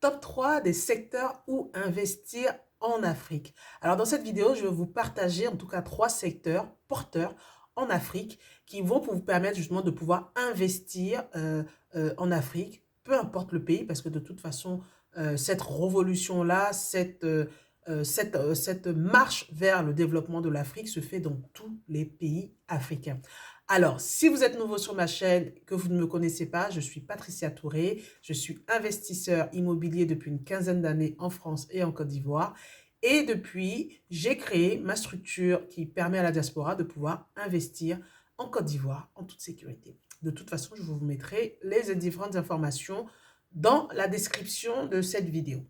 Top 3 des secteurs où investir en Afrique. Alors, dans cette vidéo, je vais vous partager en tout cas 3 secteurs porteurs en Afrique qui vont vous permettre justement de pouvoir investir en Afrique, peu importe le pays, parce que de toute façon, cette révolution-là, cette marche vers le développement de l'Afrique se fait dans tous les pays africains. Alors, si vous êtes nouveau sur ma chaîne, que vous ne me connaissez pas, je suis Patricia Touré, je suis investisseur immobilier depuis une quinzaine d'années en France et en Côte d'Ivoire. Et depuis, j'ai créé ma structure qui permet à la diaspora de pouvoir investir en Côte d'Ivoire en toute sécurité. De toute façon, je vous mettrai les différentes informations dans la description de cette vidéo.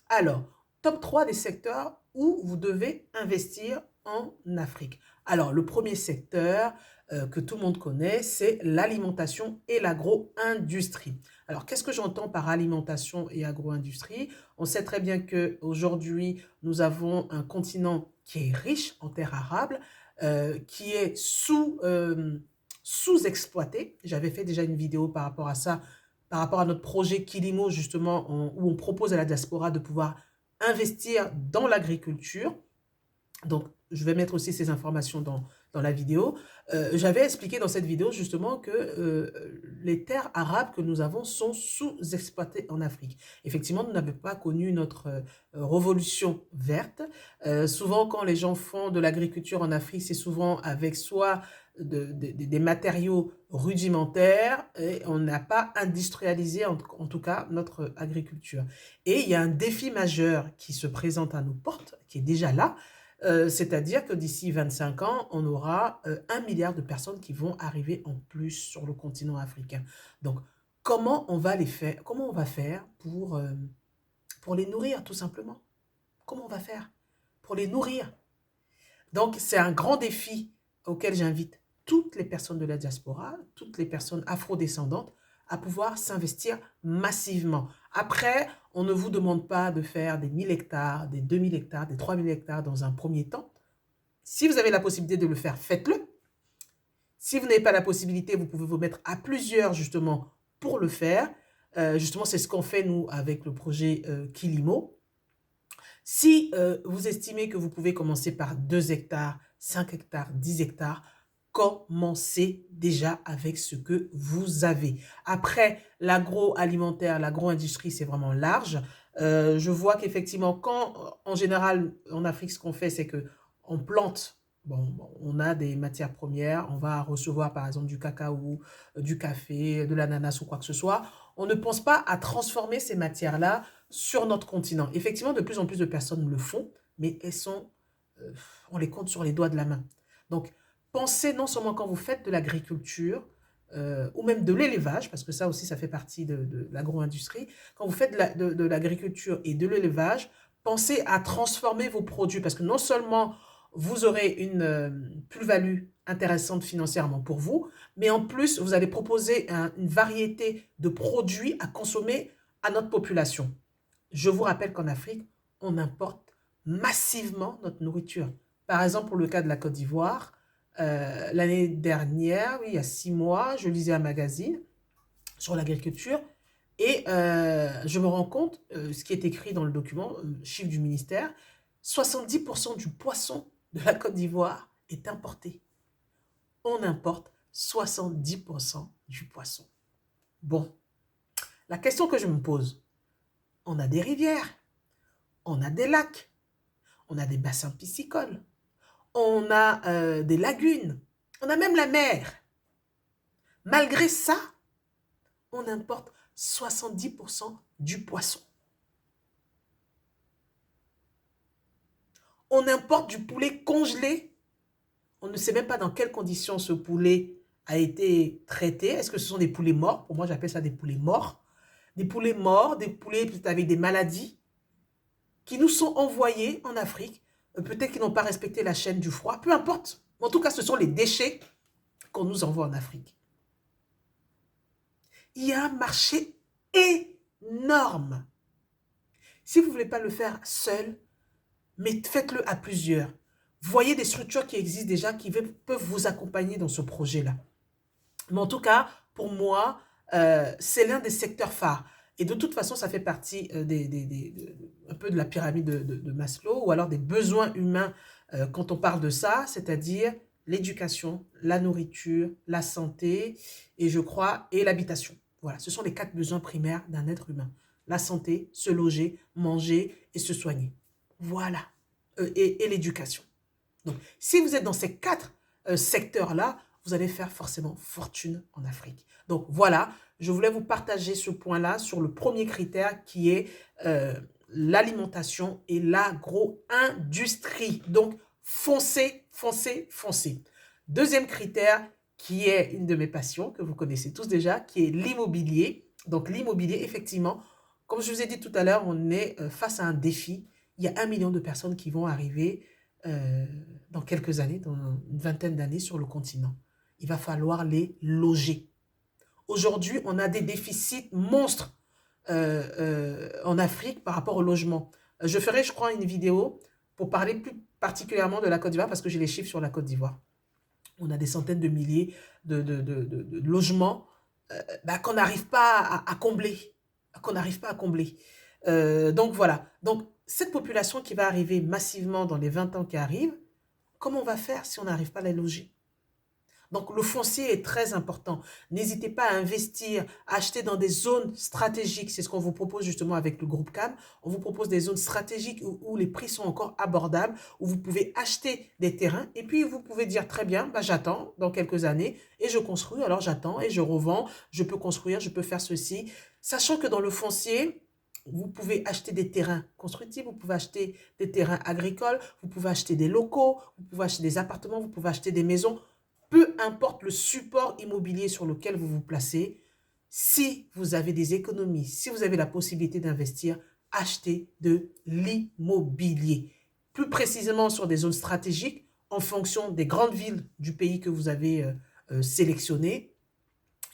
Alors, top 3 des secteurs où vous devez investir en Afrique. Alors, le premier secteur que tout le monde connaît, c'est l'alimentation et l'agro-industrie. Alors, qu'est-ce que j'entends par alimentation et agro-industrie? On sait très bien qu'aujourd'hui, nous avons un continent qui est riche en terres arables, qui est sous-exploité. J'avais fait déjà une vidéo par rapport à ça, par rapport à notre projet Kilimo, justement, où on propose à la diaspora de pouvoir investir dans l'agriculture. Donc, je vais mettre aussi ces informations dans la vidéo. J'avais expliqué dans cette vidéo justement que les terres arabes que nous avons sont sous-exploitées en Afrique. Effectivement, nous n'avons pas connu notre révolution verte. Souvent, quand les gens font de l'agriculture en Afrique, c'est souvent avec soit des matériaux rudimentaires et on n'a pas industrialisé en tout cas notre agriculture. Et il y a un défi majeur qui se présente à nos portes, qui est déjà là, c'est-à-dire que d'ici 25 ans, on aura 1 milliard de personnes qui vont arriver en plus sur le continent africain. Donc, comment on va les faire? Comment on va faire pour les nourrir, tout simplement? Comment on va faire pour les nourrir? Donc, c'est un grand défi auquel j'invite toutes les personnes de la diaspora, toutes les personnes afrodescendantes à pouvoir s'investir massivement. Après, on ne vous demande pas de faire des 1000 hectares, des 2000 hectares, des 3000 hectares dans un premier temps. Si vous avez la possibilité de le faire, faites-le. Si vous n'avez pas la possibilité, vous pouvez vous mettre à plusieurs justement pour le faire. Justement, c'est ce qu'on fait nous avec le projet Kilimo. Si vous estimez que vous pouvez commencer par 2 hectares, 5 hectares, 10 hectares, commencez déjà avec ce que vous avez. Après, l'agroalimentaire, l'agro-industrie, c'est vraiment large. Je vois qu'effectivement, quand, en général, en Afrique, ce qu'on fait, c'est qu'on plante. Bon, on a des matières premières, on va recevoir par exemple du cacao, du café, de l'ananas ou quoi que ce soit. On ne pense pas à transformer ces matières-là sur notre continent. Effectivement, de plus en plus de personnes le font, mais on les compte sur les doigts de la main. Donc, pensez non seulement quand vous faites de l'agriculture, ou même de l'élevage, parce que ça aussi, ça fait partie de l'agro-industrie. Quand vous faites de l'agriculture et de l'élevage, pensez à transformer vos produits, parce que non seulement vous aurez une plus-value intéressante financièrement pour vous, mais en plus, vous allez proposer une variété de produits à consommer à notre population. Je vous rappelle qu'en Afrique, on importe massivement notre nourriture. Par exemple, pour le cas de la Côte d'Ivoire, l'année dernière, oui, il y a 6 mois, je lisais un magazine sur l'agriculture et je me rends compte, ce qui est écrit dans le document, chiffre du ministère, 70% du poisson de la Côte d'Ivoire est importé. On importe 70% du poisson. Bon, la question que je me pose, on a des rivières, on a des lacs, on a des bassins piscicoles, on a des lagunes, on a même la mer. Malgré ça, on importe 70% du poisson. On importe du poulet congelé. On ne sait même pas dans quelles conditions ce poulet a été traité. Est-ce que ce sont des poulets morts? Pour moi, j'appelle ça des poulets morts. Des poulets morts, des poulets peut-être avec des maladies qui nous sont envoyés en Afrique. Peut-être qu'ils n'ont pas respecté la chaîne du froid. Peu importe. En tout cas, ce sont les déchets qu'on nous envoie en Afrique. Il y a un marché énorme. Si vous ne voulez pas le faire seul, mais faites-le à plusieurs. Voyez des structures qui existent déjà, qui peuvent vous accompagner dans ce projet-là. Mais en tout cas, pour moi, c'est l'un des secteurs phares. Et de toute façon, ça fait partie un peu de la pyramide de Maslow, ou alors des besoins humains quand on parle de ça, c'est-à-dire l'éducation, la nourriture, la santé, et je crois, et l'habitation. Voilà, ce sont les 4 besoins primaires d'un être humain. La santé, se loger, manger et se soigner. Voilà. Et l'éducation. Donc, si vous êtes dans ces 4 secteurs-là, vous allez faire forcément fortune en Afrique. Donc, voilà, je voulais vous partager ce point-là sur le premier critère qui est l'alimentation et l'agro-industrie. Donc, foncez, foncez, foncez. Deuxième critère qui est une de mes passions, que vous connaissez tous déjà, qui est l'immobilier. Donc, l'immobilier, effectivement, comme je vous ai dit tout à l'heure, on est face à un défi. Il y a 1 million de personnes qui vont arriver dans quelques années, dans une vingtaine d'années sur le continent. Il va falloir les loger. Aujourd'hui, on a des déficits monstres en Afrique par rapport au logement. Je ferai, je crois, une vidéo pour parler plus particulièrement de la Côte d'Ivoire parce que j'ai les chiffres sur la Côte d'Ivoire. On a des centaines de milliers de logements qu'on n'arrive pas à combler. Qu'on n'arrive pas à combler. Donc voilà. Donc cette population qui va arriver massivement dans les 20 ans qui arrivent, comment on va faire si on n'arrive pas à les loger? Donc le foncier est très important. N'hésitez pas à investir, à acheter dans des zones stratégiques. C'est ce qu'on vous propose justement avec le groupe CAM. On vous propose des zones stratégiques où les prix sont encore abordables, où vous pouvez acheter des terrains et puis vous pouvez dire très bien, bah, j'attends dans quelques années et je construis. Alors j'attends et je revends, je peux construire, je peux faire ceci. Sachant que dans le foncier, vous pouvez acheter des terrains constructifs, vous pouvez acheter des terrains agricoles, vous pouvez acheter des locaux, vous pouvez acheter des appartements, vous pouvez acheter des maisons. Peu importe le support immobilier sur lequel vous vous placez, si vous avez des économies, si vous avez la possibilité d'investir, achetez de l'immobilier. Plus précisément sur des zones stratégiques, en fonction des grandes villes du pays que vous avez sélectionnées.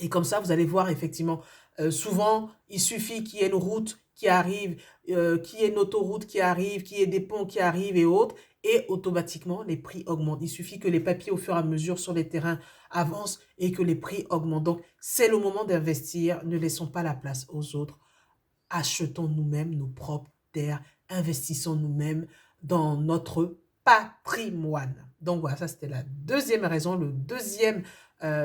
Et comme ça, vous allez voir effectivement, souvent, il suffit qu'il y ait une route qui arrive, qu'il y ait une autoroute qui arrive, qu'il y ait des ponts qui arrivent et autres, et automatiquement, les prix augmentent. Il suffit que les papiers, au fur et à mesure, sur les terrains avancent et que les prix augmentent. Donc, c'est le moment d'investir. Ne laissons pas la place aux autres. Achetons nous-mêmes nos propres terres. Investissons nous-mêmes dans notre patrimoine. Donc, voilà, ça, c'était la deuxième raison, le deuxième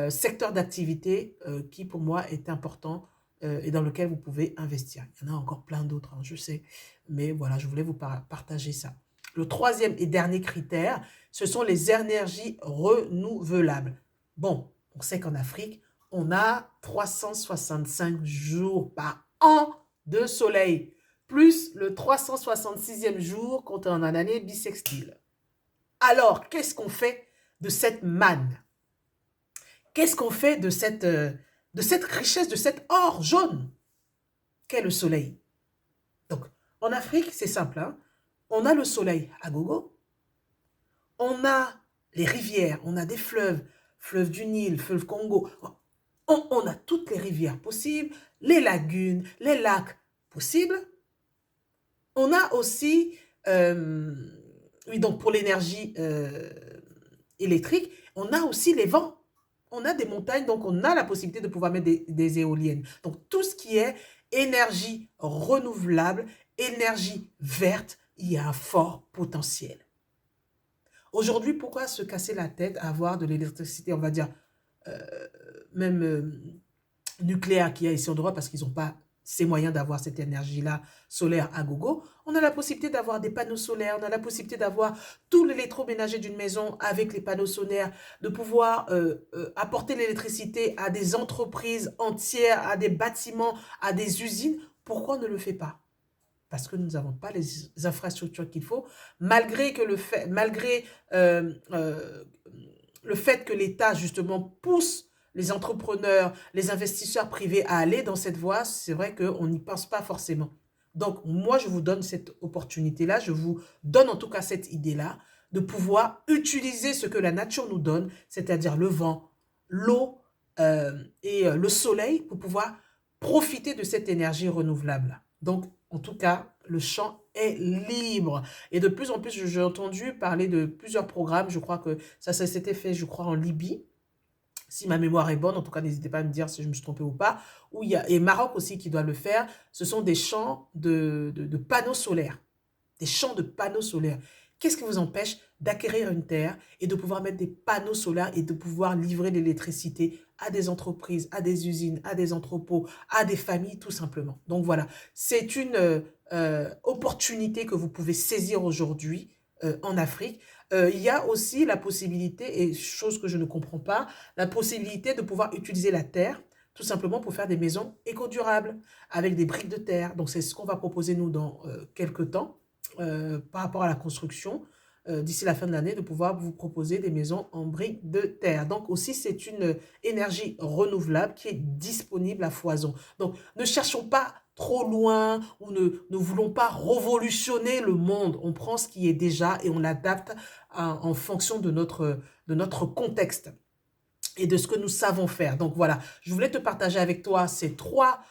secteur d'activité qui, pour moi, est important et dans lequel vous pouvez investir. Il y en a encore plein d'autres, hein, je sais. Mais voilà, je voulais vous partager ça. Le troisième et dernier critère, ce sont les énergies renouvelables. Bon, on sait qu'en Afrique, on a 365 jours par an de soleil, plus le 366e jour quand on est en année bissextile. Alors, qu'est-ce qu'on fait de cette manne? Qu'est-ce qu'on fait de cette richesse, de cet or jaune qu'est le soleil? Donc, en Afrique, c'est simple, hein? On a le soleil à gogo, on a les rivières, on a des fleuves, fleuve du Nil, fleuve Congo, on a toutes les rivières possibles, les lagunes, les lacs possibles. On a aussi, oui, donc pour l'énergie électrique, on a aussi les vents. On a des montagnes, donc on a la possibilité de pouvoir mettre des éoliennes. Donc tout ce qui est énergie renouvelable, énergie verte, il y a un fort potentiel. Aujourd'hui, pourquoi se casser la tête à avoir de l'électricité, on va dire, même nucléaire qu'il y a ici en Europe, parce qu'ils n'ont pas ces moyens d'avoir cette énergie-là solaire à gogo. On a la possibilité d'avoir des panneaux solaires, on a la possibilité d'avoir tout l'électroménager d'une maison avec les panneaux solaires, de pouvoir apporter l'électricité à des entreprises entières, à des bâtiments, à des usines. Pourquoi on ne le fait pas? Parce que nous n'avons pas les infrastructures qu'il faut, malgré le fait que l'État, justement, pousse les entrepreneurs, les investisseurs privés à aller dans cette voie, c'est vrai qu'on n'y pense pas forcément. Donc, moi, je vous donne cette opportunité-là, je vous donne en tout cas cette idée-là, de pouvoir utiliser ce que la nature nous donne, c'est-à-dire le vent, l'eau et le soleil, pour pouvoir profiter de cette énergie renouvelable. Donc, en tout cas, le champ est libre. Et de plus en plus, j'ai entendu parler de plusieurs programmes. Je crois que ça s'était fait, je crois, en Libye. si ma mémoire est bonne, en tout cas, n'hésitez pas à me dire si je me suis trompée ou pas, où il y a, et Maroc aussi qui doit le faire, ce sont des champs de panneaux solaires. Des champs de panneaux solaires. Qu'est-ce qui vous empêche d'acquérir une terre et de pouvoir mettre des panneaux solaires et de pouvoir livrer de l'électricité à des entreprises, à des usines, à des entrepôts, à des familles, tout simplement. Donc voilà, c'est une opportunité que vous pouvez saisir aujourd'hui en Afrique. Il y a aussi la possibilité, et chose que je ne comprends pas, la possibilité de pouvoir utiliser la terre tout simplement pour faire des maisons éco-durables avec des briques de terre. Donc c'est ce qu'on va proposer nous dans quelques temps par rapport à la construction d'ici la fin de l'année, de pouvoir vous proposer des maisons en briques de terre. Donc aussi, c'est une énergie renouvelable qui est disponible à foison. Donc ne cherchons pas trop loin ou ne voulons pas révolutionner le monde. On prend ce qui est déjà et on l'adapte en fonction de notre contexte et de ce que nous savons faire. Donc voilà, je voulais te partager avec toi ces trois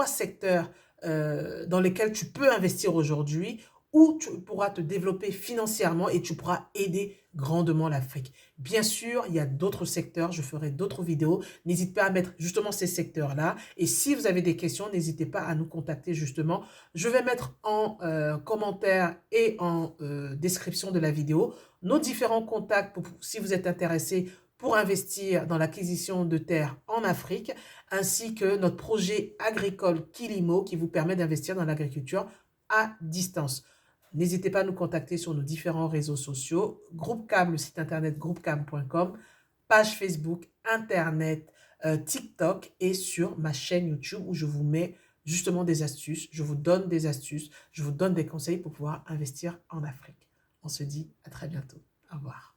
secteurs dans lesquels tu peux investir aujourd'hui, où tu pourras te développer financièrement et tu pourras aider grandement l'Afrique. Bien sûr, il y a d'autres secteurs, je ferai d'autres vidéos. N'hésite pas à mettre justement ces secteurs-là. Et si vous avez des questions, n'hésitez pas à nous contacter justement. Je vais mettre en commentaire et en description de la vidéo nos différents contacts si vous êtes intéressé pour investir dans l'acquisition de terres en Afrique, ainsi que notre projet agricole Kilimo qui vous permet d'investir dans l'agriculture à distance. N'hésitez pas à nous contacter sur nos différents réseaux sociaux, Groupe Cam, le site internet groupecam.com, page Facebook, Internet, TikTok et sur ma chaîne YouTube où je vous mets justement des astuces, je vous donne des astuces, je vous donne des conseils pour pouvoir investir en Afrique. On se dit à très bientôt. Au revoir.